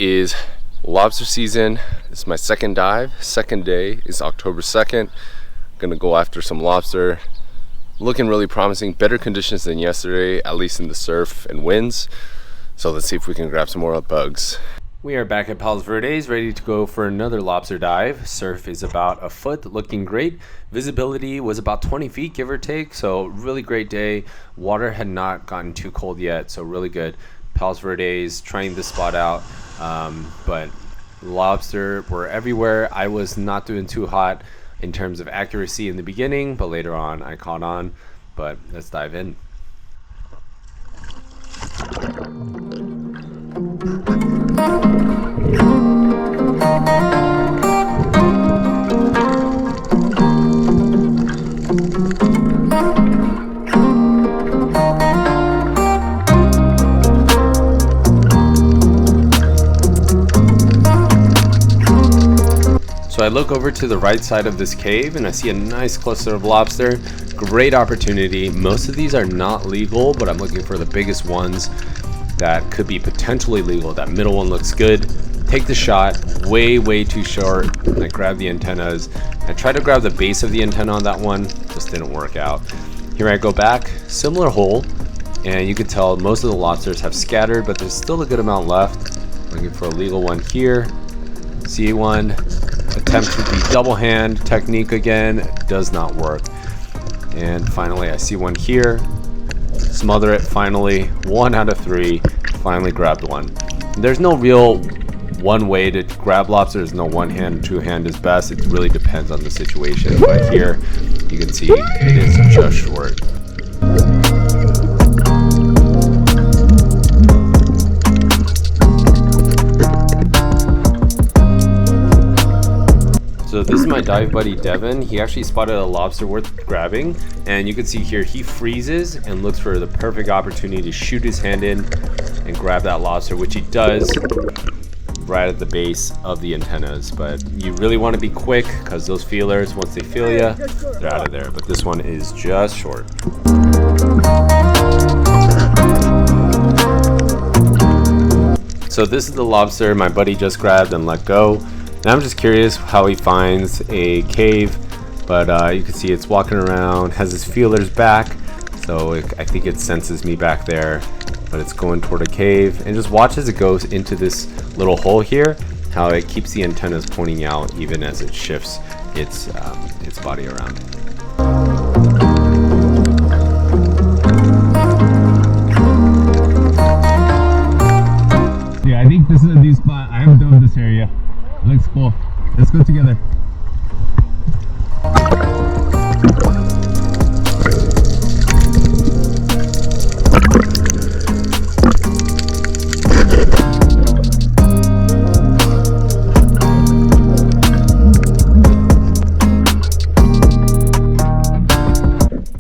is lobster season. This is my second dive. Second day is October 2nd. Gonna go after some lobster. Looking really promising. Better conditions than yesterday, at least in the surf and winds. So let's see if we can grab some more bugs. We are back at Palos Verdes, ready to go for another lobster dive. Surf is about a foot, looking great. Visibility was about 20 feet, give or take. So really great day. Water had not gotten too cold yet, so really good. Palos Verdes, trying this spot out. But lobster were everywhere. I was not doing too hot in terms of accuracy in the beginning, but later on I caught on. But let's dive in. So I look over to the right side of this cave and I see a nice cluster of lobster. Great opportunity. Most of these are not legal, but I'm looking for the biggest ones that could be potentially legal. That middle one looks good. Take the shot, way too short. I grab the antennas. I tried to grab the base of the antenna on that one, just didn't work out. Here I go back, similar hole, and you can tell most of the lobsters have scattered, but there's still a good amount left. Looking for a legal one here. See one. Attempt to the double hand technique again, does not work. And finally I see one here. Smother it finally. 1 out of 3. Finally grabbed one. There's no real one way to grab lobster. There's no one hand, two hand is best. It really depends on the situation. But here you can see it is just short. So this is my dive buddy Devin. He actually spotted a lobster worth grabbing, and you can see here he freezes and looks for the perfect opportunity to shoot his hand in and grab that lobster, which he does right at the base of the antennas. But you really want to be quick because those feelers, once they feel you, they're out of there. But this one is just short. So this is the lobster my buddy just grabbed and let go. Now I'm just curious how he finds a cave, but you can see it's walking around, has its feelers back, so I think it senses me back there, but it's going toward a cave, and just watch as it goes into this little hole here, how it keeps the antennas pointing out even as it shifts its body around. Yeah, I think this is a new spot. I haven't done this area. It looks cool. Let's go together.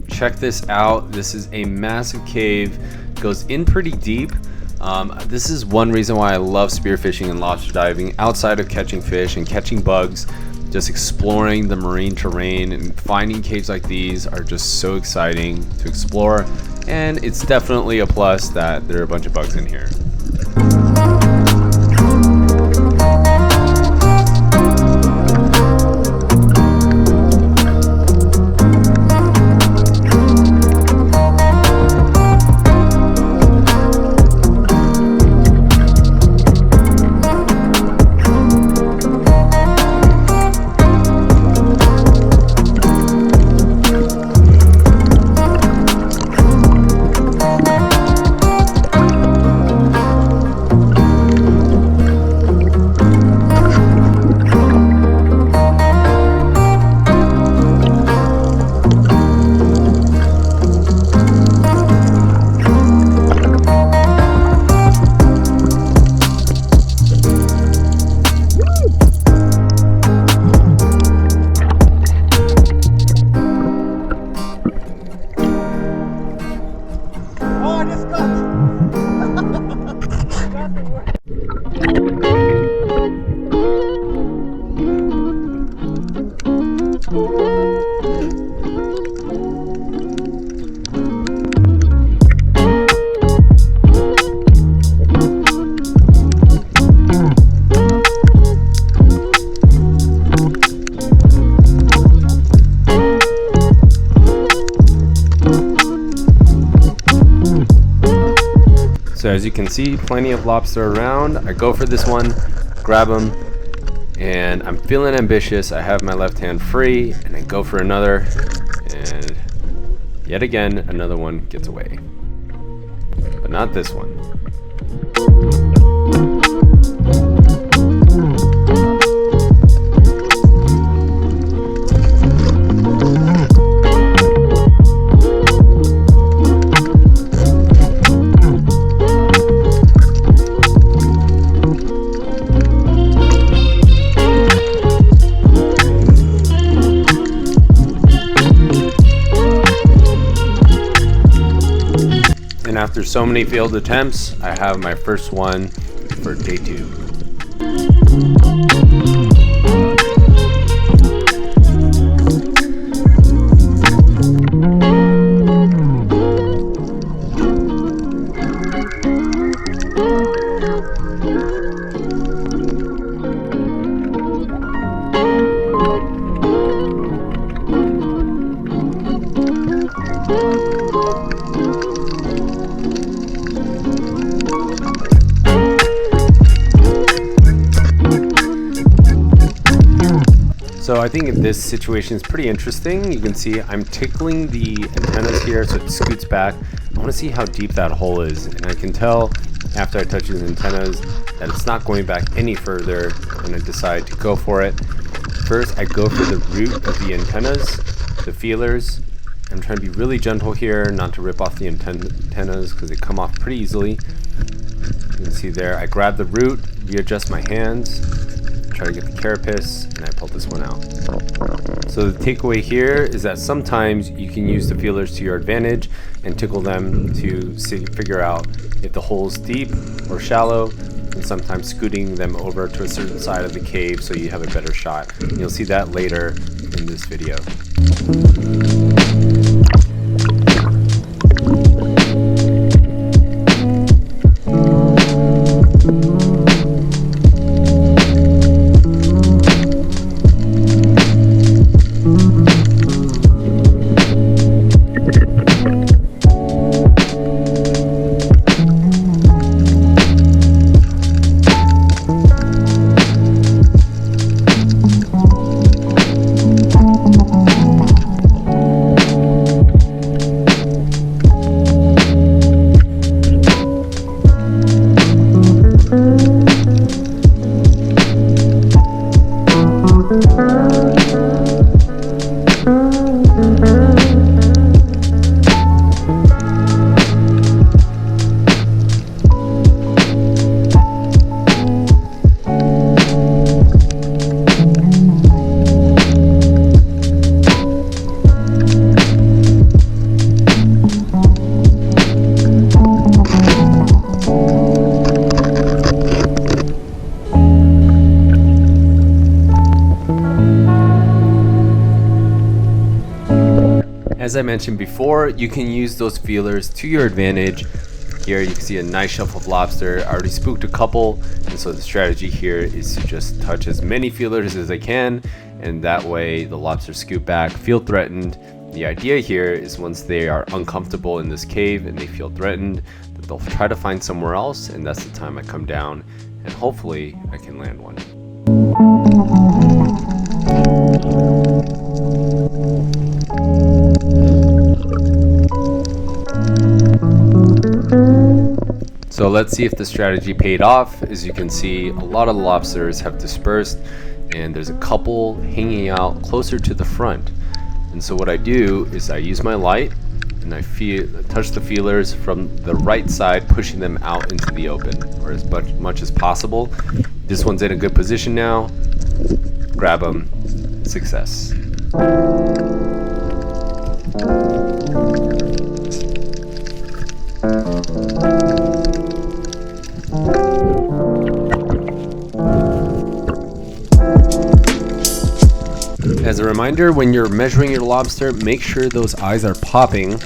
Check this out. This is a massive cave. Goes in pretty deep. This is one reason why I love spearfishing and lobster diving. Outside of catching fish and catching bugs, just exploring the marine terrain and finding caves like these are just so exciting to explore. And it's definitely a plus that there are a bunch of bugs in here. So as you can see, plenty of lobster around. I go for this one, grab them, and I'm feeling ambitious. I have my left hand free, and I go for another, and yet again, another one gets away. But not this one. And after so many failed attempts, I have my first one for day 2. So I think this situation is pretty interesting. You can see I'm tickling the antennas here so it scoots back. I want to see how deep that hole is, and I can tell after I touch these antennas that it's not going back any further, and I decide to go for it. First, I go for the root of the antennas, the feelers. I'm trying to be really gentle here, not to rip off the antennas because they come off pretty easily. You can see there, I grab the root, readjust my hands, try to get the carapace, and I pull this one out. So the takeaway here is that sometimes you can use the feelers to your advantage and tickle them to figure out if the hole's deep or shallow, and sometimes scooting them over to a certain side of the cave so you have a better shot. And you'll see that later in this video. As I mentioned before, you can use those feelers to your advantage. Here you can see a nice shelf of lobster. I already spooked a couple, and so the strategy here is to just touch as many feelers as I can, and that way the lobsters scoot back, feel threatened. The idea here is once they are uncomfortable in this cave and they feel threatened, that they'll try to find somewhere else, and that's the time I come down and hopefully I can land one. So let's see if the strategy paid off. As you can see, a lot of lobsters have dispersed, and there's a couple hanging out closer to the front. And so what I do is I use my light and I touch the feelers from the right side, pushing them out into the open, or as much as possible. This one's in a good position now. Grab them. Success. As a reminder, when you're measuring your lobster, make sure those eyes are popping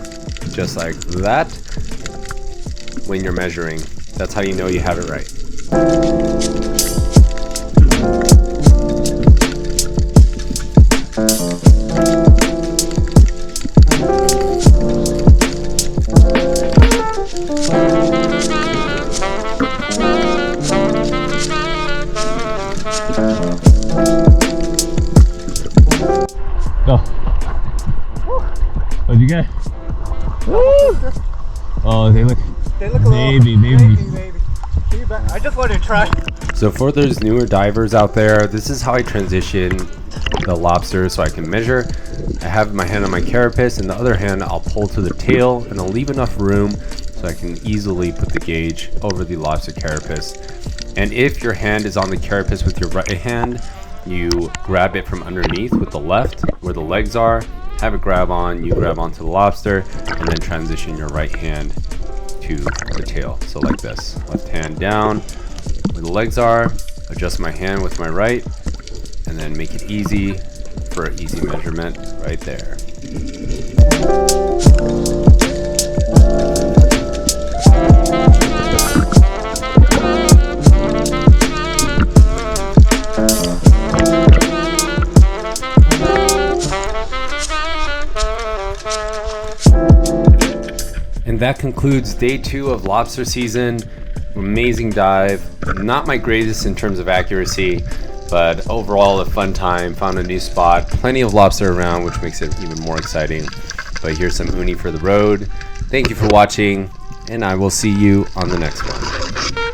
just like that when you're measuring. That's how you know you have it right. Go. What'd you get? Woo! Oh, they look They look a baby. baby. I just wanted to try. So for those newer divers out there, this is how I transition the lobster so I can measure. I have my hand on my carapace, and the other hand I'll pull to the tail, and I'll leave enough room so I can easily put the gauge over the lobster carapace. And if your hand is on the carapace with your right hand, you grab it from underneath with the left where the legs are, have it grab on, you grab onto the lobster, and then transition your right hand to the tail. So like this, left hand down where the legs are, adjust my hand with my right, and then make it easy for an easy measurement right there. And that concludes day 2 of lobster season. Amazing dive. Not my greatest in terms of accuracy, but overall a fun time. Found a new spot. Plenty of lobster around, which makes it even more exciting. But here's some uni for the road. Thank you for watching, and I will see you on the next one.